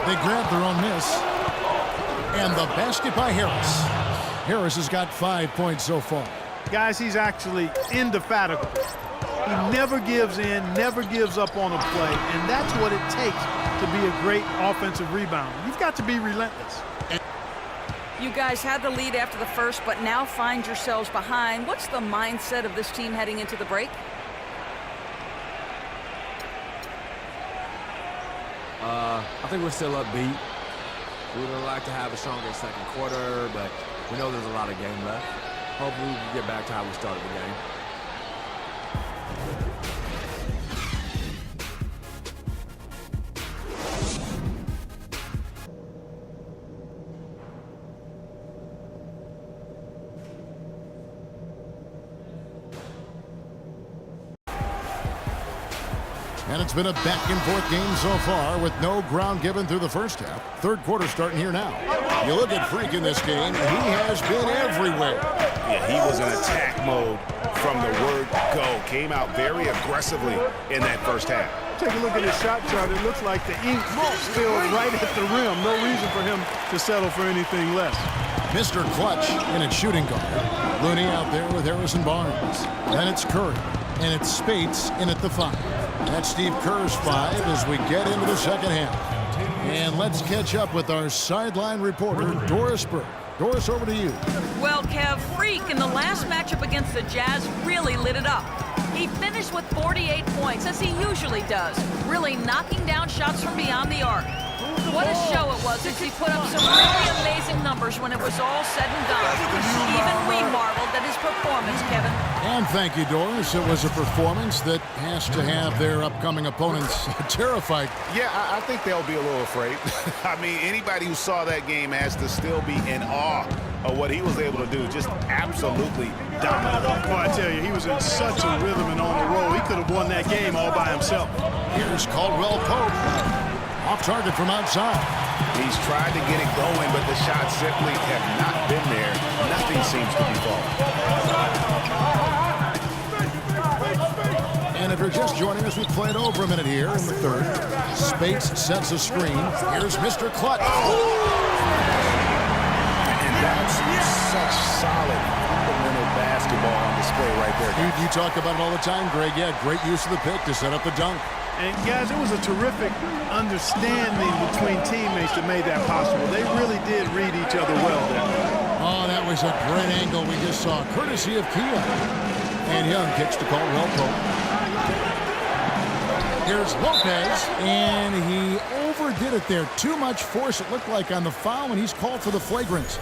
They grab their own miss. And the basket by Harris. Harris has got 5 points so far. Guys, he's actually indefatigable. He never gives in, never gives up on a play, and that's what it takes to be a great offensive rebounder. You've got to be relentless. You guys had the lead after the first, but now find yourselves behind. What's the mindset of this team heading into the break? I think we're still upbeat. We would like to have a stronger second quarter, but we know there's a lot of game left. Hopefully we can get back to how we started the game. And it's been a back-and-forth game so far with no ground given through the first half. Third quarter starting here now. You look at Freak in this game, and he has been everywhere. Yeah, he was in attack mode from the word go. Came out very aggressively in that first half. Take a look at his shot chart. It looks like the ink spilled right at the rim. No reason for him to settle for anything less. Mr. Clutch in its shooting guard. Looney out there with Harrison Barnes. Then it's Curry, and it's Spates in at the 5. That's Steve Kerr's 5 as we get into the second half. And let's catch up with our sideline reporter, Doris Burke. Doris, over to you. Well, Kev, Freak in the last matchup against the Jazz really lit it up. He finished with 48 points, as he usually does, really knocking down shots from beyond the arc. What a show it was as he put up some really amazing numbers when it was all said and done. Even we marveled at his performance, Kevin. And thank you, Doris. It was a performance that has to have their upcoming opponents terrified. Yeah, I think they'll be a little afraid. I mean, anybody who saw that game has to still be in awe of what he was able to do. Just absolutely dominant. Boy, I tell you, he was in such a rhythm and on the roll. He could have won that game all by himself. Here's Caldwell Pope. Off target from outside. He's tried to get it going, but the shots simply have not been there. Nothing seems to be falling. And if you're just joining us, we played over a minute here in the third. Spates sets a screen. Here's Mr. Clutch. And that's such solid fundamental basketball on display right there. You talk about it all the time, Greg. Yeah, great use of the pick to set up the dunk. And guys, it was a terrific understanding between teammates that made that possible. They really did read each other well there. Oh, that was a great angle we just saw, courtesy of Kia. And Young kicks to Caldwell Pope. Here's Lopez, and he overdid it there. Too much force, it looked like, on the foul, and he's called for the flagrant.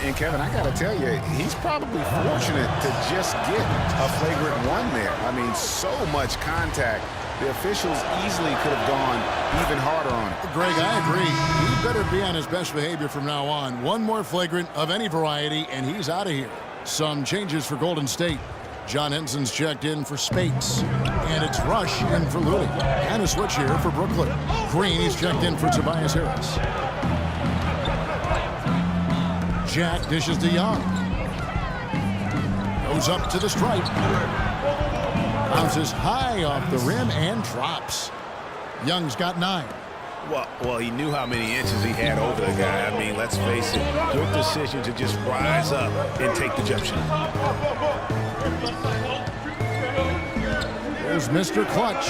And Kevin, I got to tell you, he's probably fortunate to just get a flagrant one there. I mean, so much contact. The officials easily could have gone even harder on it. Greg, I agree. He better be on his best behavior from now on. One more flagrant of any variety, and he's out of here. Some changes for Golden State. John Henson's checked in for Spates. And it's Rush in for Looney. And a switch here for Brooklyn. Green, he's checked in for Tobias Harris. Jack dishes to Young. Goes up to the stripe. Bounces high off the rim and drops. Young's got 9. Well, he knew how many inches he had over the guy. I mean, let's face it, good decision to just rise up and take the jump shot. There's Mr. Clutch.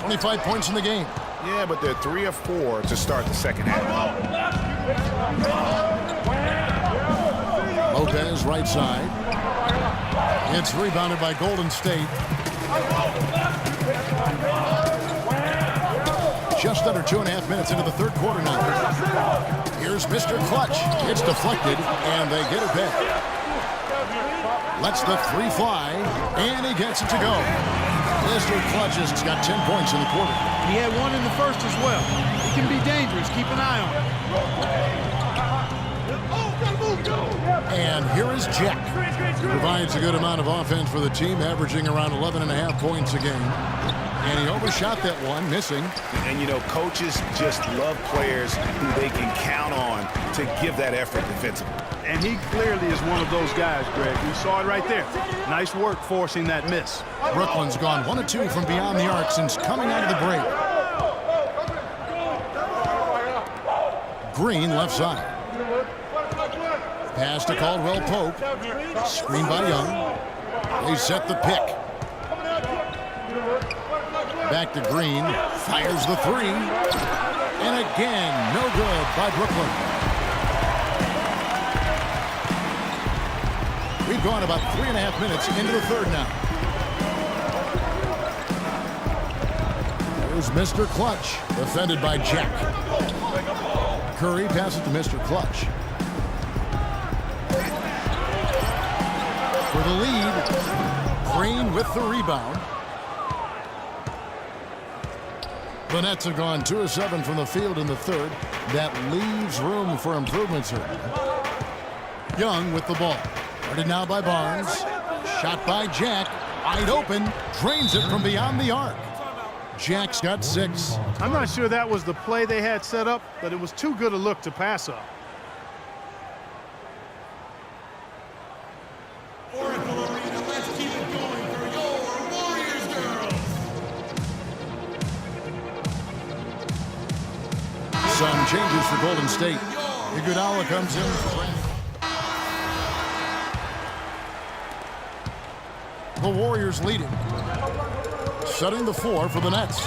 25 points in the game. Yeah, but they're 3 of 4 to start the second half. Lopez right side. It's rebounded by Golden State. Just under 2.5 minutes into the third quarter now. Here's Mr. Clutch. It's deflected, and they get it back. Lets the 3 fly, and he gets it to go. Mr. Clutch has got 10 points in the quarter. He had 1 in the first as well. He can be dangerous. Keep an eye on him. And here is Jack. Provides a good amount of offense for the team, averaging around 11.5 points a game. And he overshot that one, missing. And, you know, coaches just love players who they can count on to give that effort defensively. And he clearly is one of those guys, Greg. We saw it right there. Nice work forcing that miss. Brooklyn's gone 1 of 2 from beyond the arc since coming out of the break. Green left side. Pass to Caldwell Pope. Screen by Young. They set the pick. Back to Green. Fires the three. And again, no good by Brooklyn. We've gone about 3.5 minutes into the third now. Here's Mr. Clutch, defended by Jack. Curry passes to Mr. Clutch. For the lead, Green with the rebound. The Nets have gone 2 of 7 from the field in the third. That leaves room for improvements here. Young with the ball. Guarded now by Barnes. Shot by Jack. Wide open. Drains it from beyond the arc. Jack's got 6. I'm not sure that was the play they had set up, but it was too good a look to pass up. Oracle Arena, let's keep it going for your Warriors girls. Some changes for Golden State. Iguodala comes in for Brandon. The Warriors lead it. Setting the floor for the Nets.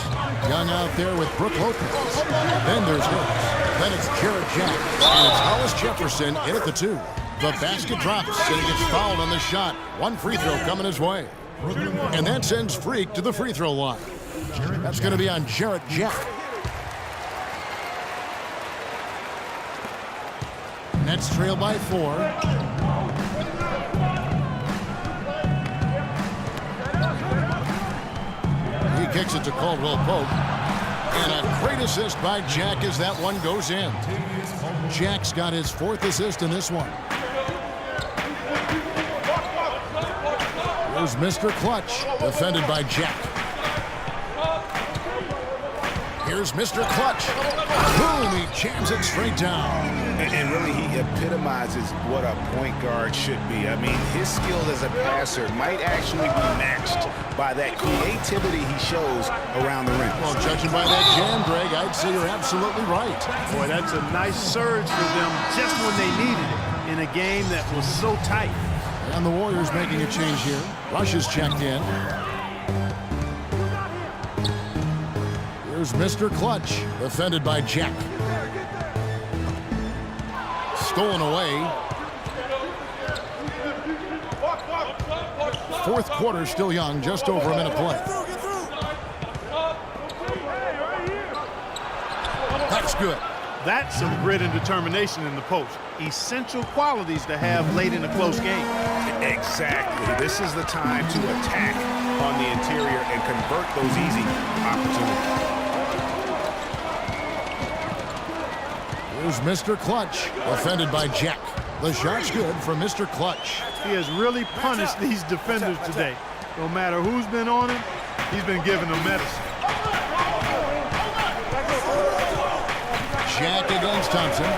Young out there with Brook Lopez. Then there's Hurts. Then it's Jarrett Jack. And it's Hollis Jefferson in at the 2. The basket drops and he gets fouled on the shot. One free throw coming his way. And that sends Freak to the free throw line. That's going to be on Jarrett Jack. Nets trail by 4. He kicks it to Caldwell Pope. And a great assist by Jack as that one goes in. Jack's got his 4th assist in this one. Here's Mr. Clutch, defended by Jack. Here's Mr. Clutch. Boom, he jams it straight down. And really, he epitomizes what a point guard should be. I mean, his skill as a passer might actually be matched by that creativity he shows around the rim. Well, judging by that jam, Greg, I'd say you're absolutely right. Boy, that's a nice surge for them just when they needed it in a game that was so tight. And the Warriors making a change here. Rush is checked in. Here's Mr. Clutch, defended by Jack. Stolen away. 4th quarter still young, just over a minute play. That's good. That's some grit and determination in the post. Essential qualities to have late in a close game. Exactly. This is the time to attack on the interior and convert those easy opportunities. Here's Mr. Clutch, defended by Jack. The shot's good for Mr. Clutch. He has really punished these defenders today. No matter who's been on him, he's been giving them medicine. Jack against Thompson.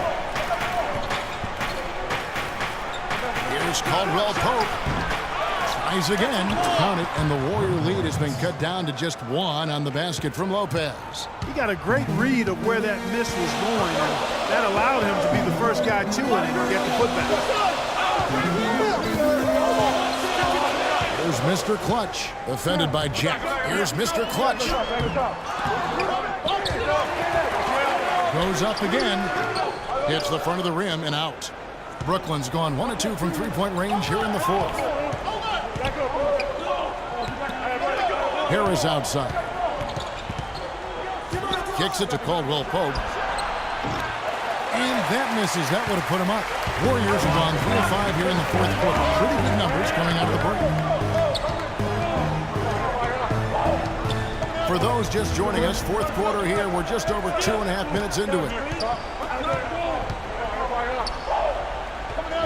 Here's Caldwell Pope. Tries again. Count it, and the Warrior lead has been cut down to just 1 on the basket from Lopez. He got a great read of where that miss was going, and that allowed him to be the first guy to it and get the putback. Here's Mr. Clutch, defended by Jack. Here's Mr. Clutch. Goes up again. Hits the front of the rim and out. Brooklyn's gone 1 of 2 from three-point range here in the 4th. Harris outside. Kicks it to Caldwell Pope. And that misses. That would have put him up. Warriors have gone 3 of 5 here in the 4th quarter. Pretty good numbers coming out of the break. For those just joining us, 4th quarter here. We're just over 2.5 minutes into it.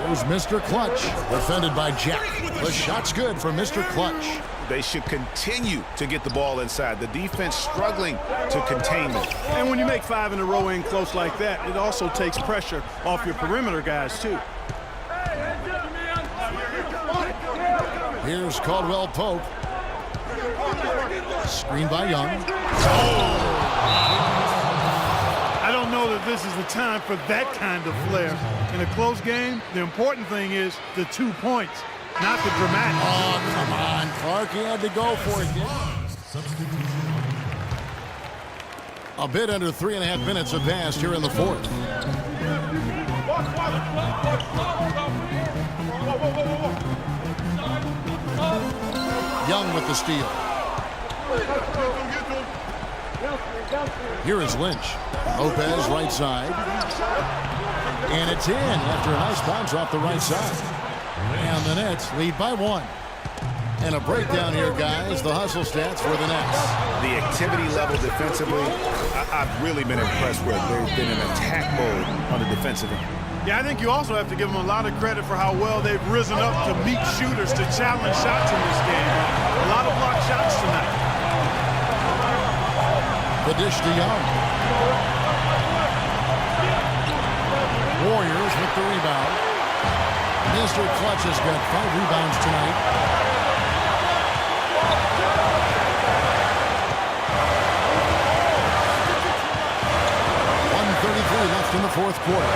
Here's Mr. Clutch, defended by Jack. The shot's good for Mr. Clutch. They should continue to get the ball inside. The defense struggling to contain them. And when you make 5 in a row in close like that, it also takes pressure off your perimeter guys, too. Here's Caldwell Pope. Screen by Young. I don't know know that this is the time for that kind of flair. In a close game, the important thing is the 2 points, not the dramatic. Oh, come on, Clark. He had to go for it. A bit under 3.5 minutes have passed here in the fourth. Young with the steal. Here is Lynch. Lopez right side. And it's in after a nice bounce off the right side. And the Nets lead by 1. And a breakdown here, guys. The hustle stats for the Nets. The activity level defensively, I've really been impressed with. They've been in attack mode on the defensive end. Yeah, I think you also have to give them a lot of credit for how well they've risen up to meet shooters to challenge shots in this game. A lot of blocked shots tonight. The dish to Young. Warriors with the rebound. Mr. Clutch has got 5 rebounds tonight. Left in the fourth quarter.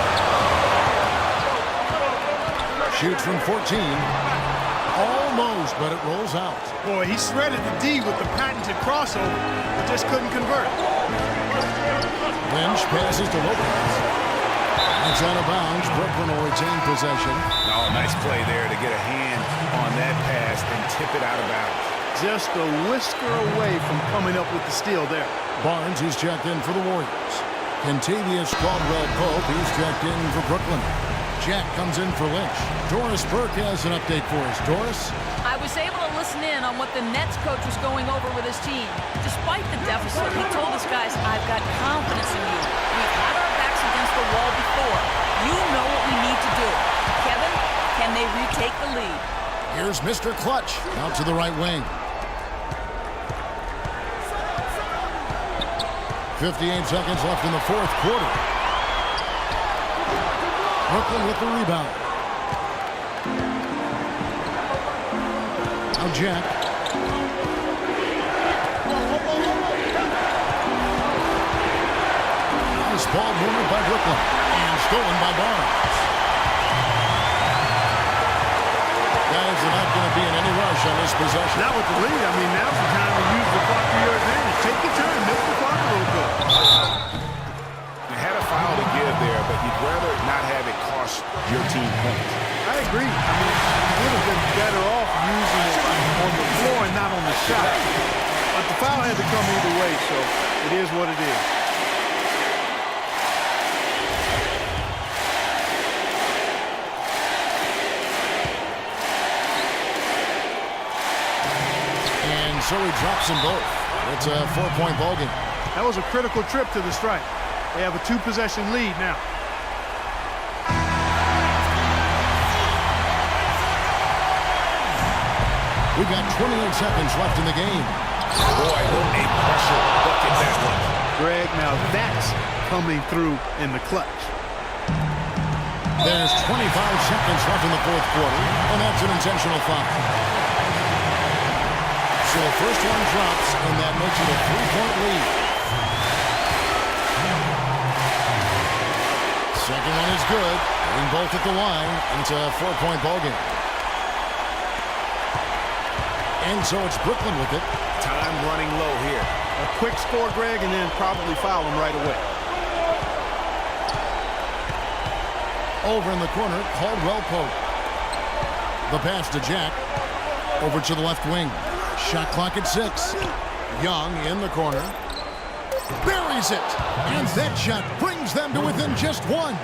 Shoots from 14. Almost, but it rolls out. Boy, he shredded the D with the patented crossover, but just couldn't convert. Lynch passes to Lopez. It's out of bounds. Brooklyn will retain possession. Oh, nice play there to get a hand on that pass and tip it out of bounds. Just a whisker away from coming up with the steal there. Barnes, he's checked in for the Warriors. Contavious Caldwell-Pope, he's checked in for Brooklyn. Jack comes in for Lynch. Doris Burke has an update for us. Doris? I was able to listen in on what the Nets coach was going over with his team. Despite the deficit, he told his guys, I've got confidence in you. We've had our backs against the wall before. You know what we need to do. Kevin, can they retake the lead? Here's Mr. Clutch out to the right wing. 58 seconds left in the fourth quarter. Brooklyn with the rebound. Now Jack. Nice ball movement by Brooklyn. And stolen by Barnes. Guys are not going to be in any rush on this possession. Not with the lead. I mean, now's the time to use the clock to your advantage. Take your time, milk the clock a little bit. You had a foul to give there, but you'd rather not have it cost your team points. I agree. I mean, you would have been better off using it on the floor and not on the shot. But the foul had to come either way, so it is what it is. So he drops them both. It's a 4-point ball game. That was a critical trip to the strike. They have a 2-possession lead now. We've got 28 seconds left in the game. Boy, what a pressure bucket that was. Greg, now that's coming through in the clutch. There's 25 seconds left in the fourth quarter, and that's an intentional foul. So the first one drops, and that makes it a 3-point lead. Second one is good. Hitting both at the line, and it's a 4-point ball game. And so it's Brooklyn with it. Time running low here. A quick score, Greg, and then probably foul him right away. Over in the corner, Caldwell-Pope. The pass to Jack. Over to the left wing. Shot clock at 6. Young in the corner. Buries it. And that shot brings them to within just 1.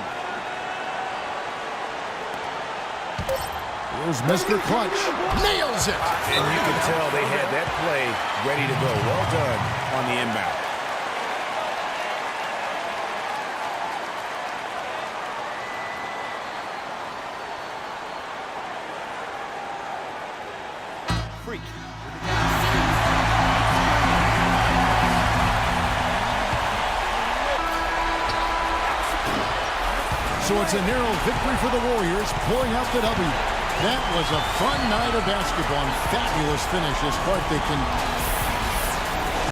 Here's Mr. Clutch. Nails it. And you can tell they had that play ready to go. Well done on the inbound. Freak. So it's a narrow victory for the Warriors, pulling out the W. That was a fun night of basketball and fabulous finish as Clark. They can